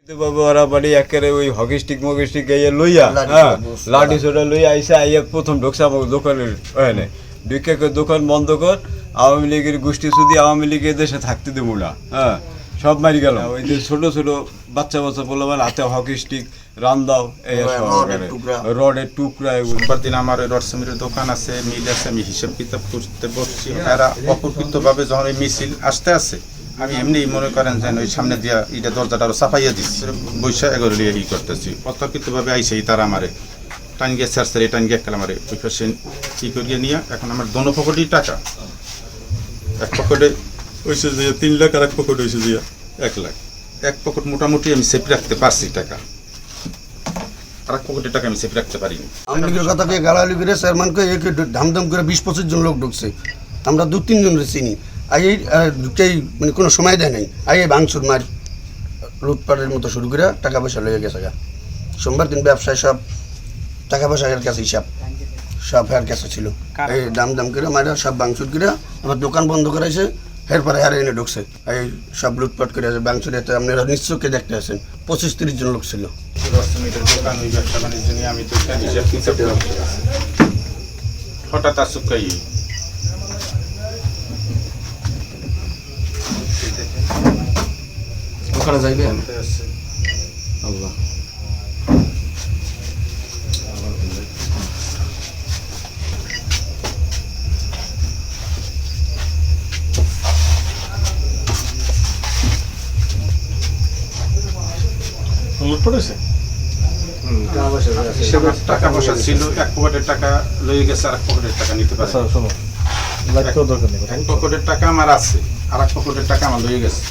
বাবা ওরা বাড়ি একেবারে ওই হকি স্টিক মকি স্টিক গাইয়ে লইয়া হ্যাঁ লাঠি ছোটা লইয়া আইসা আইয়া প্রথম ঢুকছে আমার দোকানের ওখানে ঢুকে দোকান বন্ধ কর, আওয়ামী লীগের গোষ্ঠী শুধু আওয়ামী লীগের দেশে থাকতে দেবো না, হ্যাঁ সব মারি গেল। ওই যে ছোট ছোট বাচ্চা বাচ্চা বললাম হাতে হকি স্টিক রান দাও, এই রডের টুকরা। সোমবার দিন আমার রড সিমেন্টের দোকান আছে, মিল আছে, আমি হিসাব কিতাব করতে বসছি। এরা অপকৃতভাবে যখন এই মিছিল আসতে আসে আমি এমনি মনে করেন যেন ওই সামনে দিয়া এটা দরজাটা আরো চাপাইয়া দিচ্ছি, বৈশা এগোরে লিয়ে ই করতেছি। অতর্কিতভাবে আইসেই তারা আমারে টান গিয়ে ছাড়ছে, টান গিয়ে খেলা আমারে ওই পাশে ই করিয়ে নিয়ে এখন আমার দোনো পকেটেই টাকা, এক পকেটে হয়েছে যে 3 লাখ আর এক পকেট হয়েছে যে 1 লাখ। এক পকেট মোটামুটি আমি সেফ রাখতে পারছি টাকা, আর এক পকেটের টাকা আমি সেফ রাখতে পারিনি। আমলিগের কথাকে গালাগালি করে চেয়ারম্যানকে একে ধামধাম করে 20-25 জন লোক ঢুকছে, আমরা 2-3 জন চিনি। আই ঢুকতেই মানে কোনো সময় দেয় নাই, আই ভাঙচুর মার লুটপাটের মতো শুরু করে টাকা পয়সা লেগে গেছে গা। সোমবার দিন ব্যবসায় সব টাকা পয়সা এর কাছে হিসাব সব এর কাছে ছিল, এই দাম দাম করে মারা সব ভাঙচুর করে আবার দোকান বন্ধ করাইছে। এরপরে আর এনে ঢুকছে এই সব লুটপাট করে আছে ভাঙচুর। এতে আপনারা নিশ্চয়ই দেখতে আছেন 25-30 জন লোক ছিল। দোকান ওই ব্যবসা বাণিজ্য নিয়ে আমি তো হিসাব কিতাব করতে আছি। হঠাৎ আসুকাই ওখানে যাইবে আল্লাহ টাকা পয়সা ছিল, এক পকেটের টাকা লয়ে গেছে, আর এক পকেটের টাকা নিতে পারে। এক পকেটের টাকা আমার আছে, আর এক পকেটের টাকা আমার লয়ে গেছে।